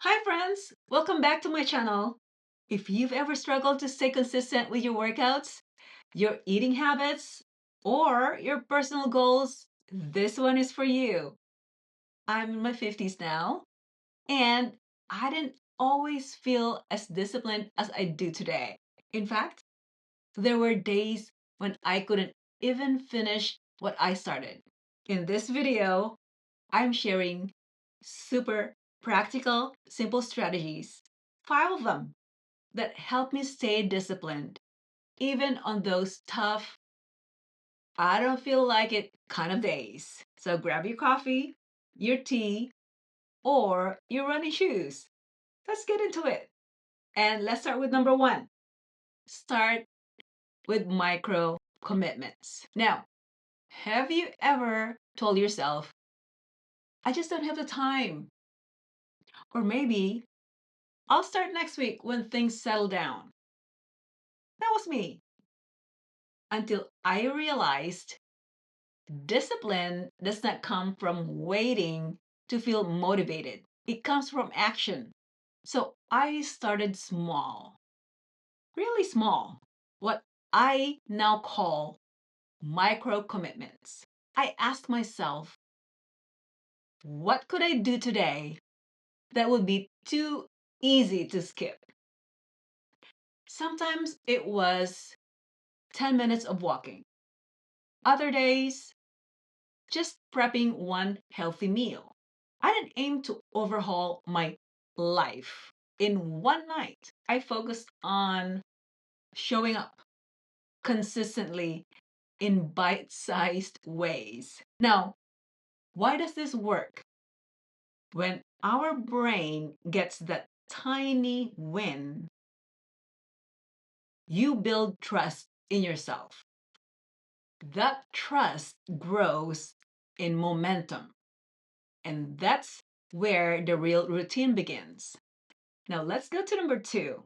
Hi, friends! Welcome back to my channel. If you've ever struggled to stay consistent with your workouts, your eating habits, or your personal goals, this one is for you. I'm in my 50s now, and I didn't always feel as disciplined as I do today. In fact, there were days when I couldn't even finish what I started. In this video, I'm sharing super practical, simple strategies, 5 of them, that help me stay disciplined, even on those tough, I don't feel like it kind of days. So grab your coffee, your tea, or your running shoes. Let's get into it. And let's start with number one. Start with micro commitments. Now, have you ever told yourself, I just don't have the time? Or maybe I'll start next week when things settle down. That was me until I realized discipline does not come from waiting to feel motivated. It comes from action. So I started small, really small, what I now call micro commitments. I asked myself, what could I do today that would be too easy to skip? Sometimes it was 10 minutes of walking. Other days, just prepping one healthy meal. I didn't aim to overhaul my life in one night. I focused on showing up consistently in bite sized ways. Now, why does this work? When our brain gets that tiny win, you build trust in yourself. That trust grows in momentum. And that's where the real routine begins. Now let's go to number two,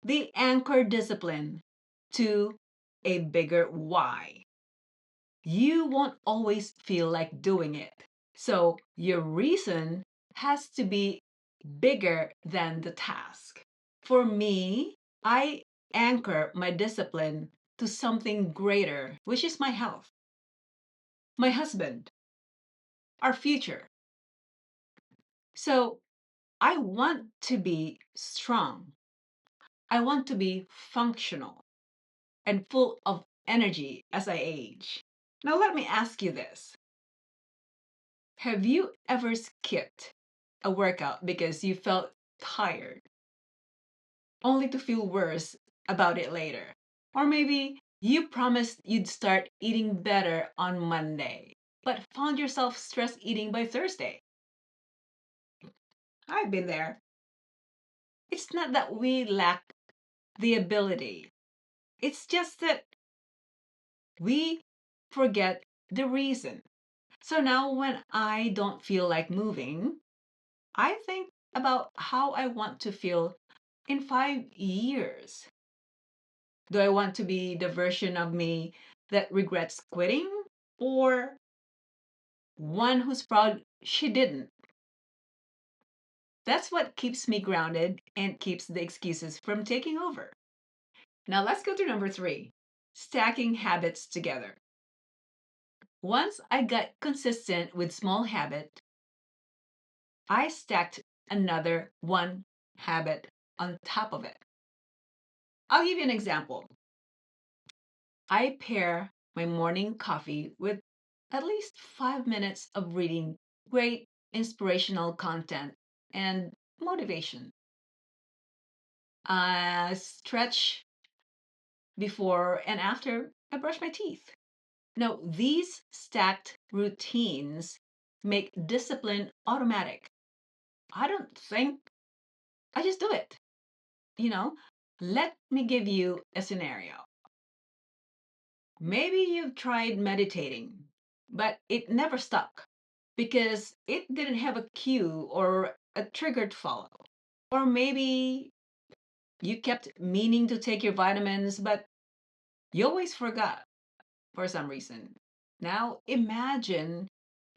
the anchor discipline to a bigger why. You won't always feel like doing it. So your reason has to be bigger than the task. For me, I anchor my discipline to something greater, which is my health, my husband, our future. So I want to be strong. I want to be functional and full of energy as I age. Now, let me ask you this. Have you ever skipped a workout because you felt tired, only to feel worse about it later? Or maybe you promised you'd start eating better on Monday, but found yourself stress eating by Thursday. I've been there. It's not that we lack the ability, it's just that we forget the reason. So now when I don't feel like moving, I think about how I want to feel in 5 years. Do I want to be the version of me that regrets quitting or one who's proud she didn't? That's what keeps me grounded and keeps the excuses from taking over. Now let's go to number three, stacking habits together. Once I got consistent with small habit, I stacked another one habit on top of it. I'll give you an example. I pair my morning coffee with at least 5 minutes of reading great inspirational content and motivation. I stretch before and after I brush my teeth. Now, these stacked routines make discipline automatic. I don't think, I just do it. You know, let me give you a scenario. Maybe you've tried meditating, but it never stuck because it didn't have a cue or a trigger to follow. Or maybe you kept meaning to take your vitamins, but you always forgot for some reason. Now imagine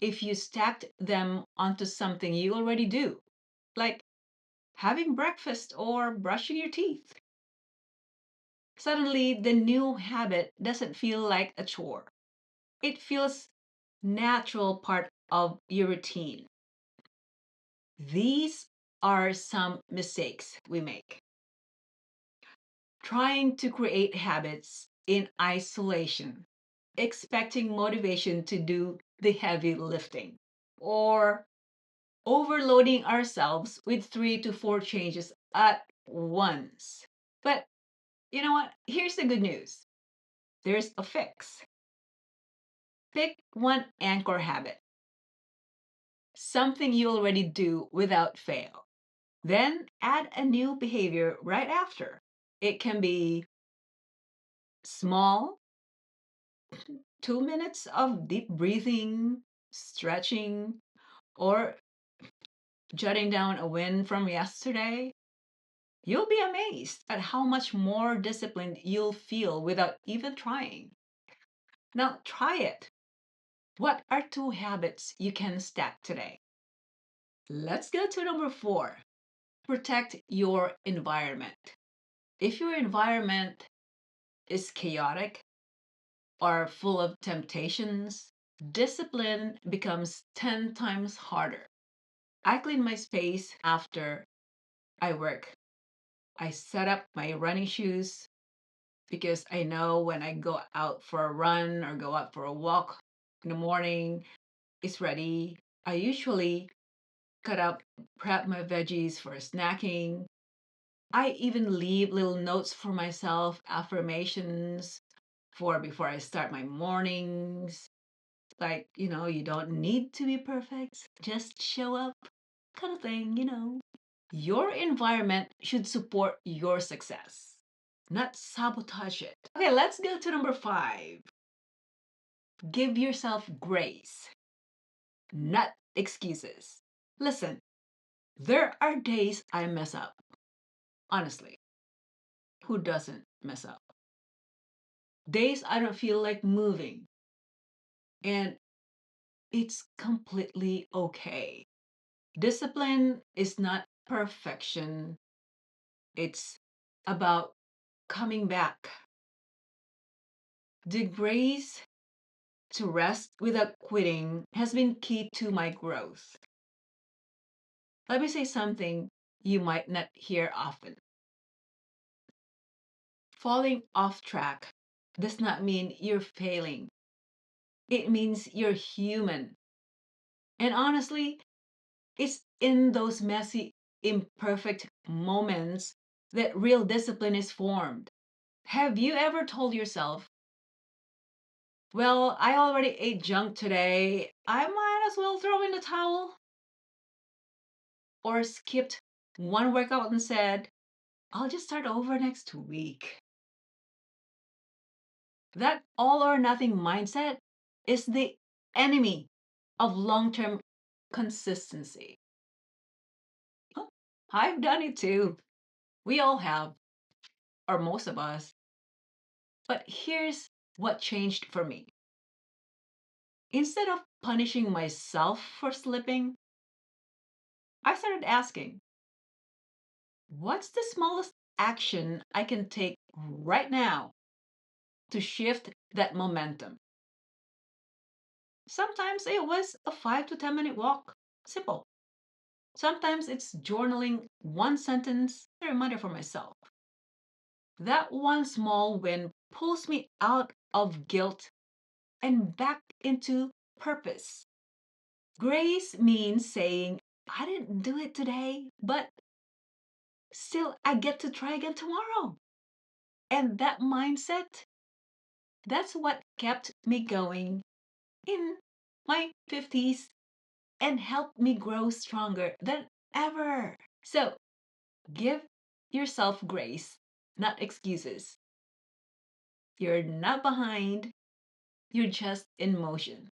if you stacked them onto something you already do, like having breakfast or brushing your teeth. Suddenly, the new habit doesn't feel like a chore. It feels natural part of your routine. These are some mistakes we make. Trying to create habits in isolation, expecting motivation to do the heavy lifting, or overloading ourselves with 3 to 4 changes at once. But you know what? Here's the good news, there's a fix. Pick one anchor habit, something you already do without fail. Then add a new behavior right after. It can be small, 2 minutes of deep breathing, stretching, or jotting down a win from yesterday. You'll be amazed at how much more disciplined you'll feel without even trying. Now, try it. What are 2 habits you can stack today? Let's go to number 4. Protect your environment. If your environment is chaotic or full of temptations, discipline becomes 10 times harder. I clean my space after I work. I set up my running shoes because I know when I go out for a run or go out for a walk in the morning, it's ready. I usually cut up, prep my veggies for snacking. I even leave little notes for myself, affirmations for before I start my mornings. Like, you don't need to be perfect, just show up, kind of thing. Your environment should support your success, not sabotage it. Okay, let's go to number 5. Give yourself grace, not excuses. Listen, there are days I mess up. Honestly, who doesn't mess up? Days I don't feel like moving, and it's completely okay. Discipline is not perfection, it's about coming back. The grace to rest without quitting has been key to my growth. Let me say something you might not hear often. Falling off track does not mean you're failing, it means you're human. And honestly, it's in those messy, imperfect moments that real discipline is formed. Have you ever told yourself, well, I already ate junk today, I might as well throw in the towel? Or skipped one workout and said, I'll just start over next week? That all or nothing mindset is the enemy of long term consistency. Huh, I've done it too. We all have, or most of us. But here's what changed for me. Instead of punishing myself for slipping, I started asking, what's the smallest action I can take right now to shift that momentum? Sometimes it was a 5 to 10 minute walk. Simple. Sometimes it's journaling one sentence, a reminder for myself. That one small win pulls me out of guilt and back into purpose. Grace means saying, I didn't do it today, but still I get to try again tomorrow. And that mindset, that's what kept me going in my 50s and helped me grow stronger than ever. So give yourself grace, not excuses. You're not behind, you're just in motion.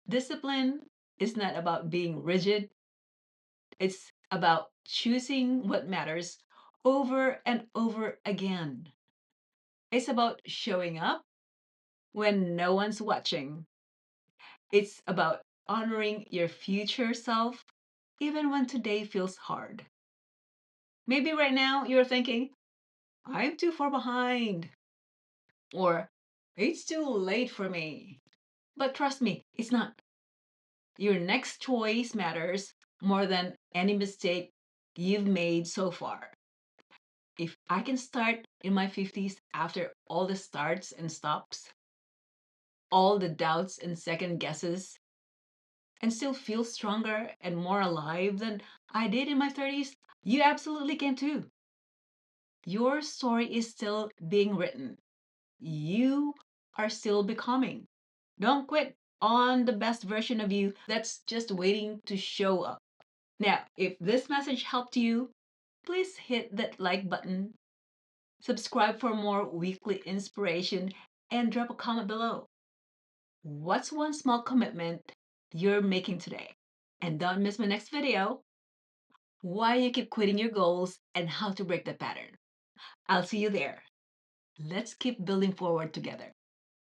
Discipline is not about being rigid, it's about choosing what matters over and over again. It's about showing up when no one's watching. It's about honoring your future self even when today feels hard. Maybe right now you're thinking, I'm too far behind, or it's too late for me. But trust me, it's not. Your next choice matters more than any mistake you've made so far. If I can start in my 50s after all the starts and stops, all the doubts and second guesses, and still feel stronger and more alive than I did in my 30s, you absolutely can too. Your story is still being written. You are still becoming. Don't quit on the best version of you that's just waiting to show up. Now, if this message helped you, please hit that like button, subscribe for more weekly inspiration, and drop a comment below. What's one small commitment you're making today? And don't miss my next video, why you keep quitting your goals and how to break the pattern. I'll see you there. Let's keep building forward together.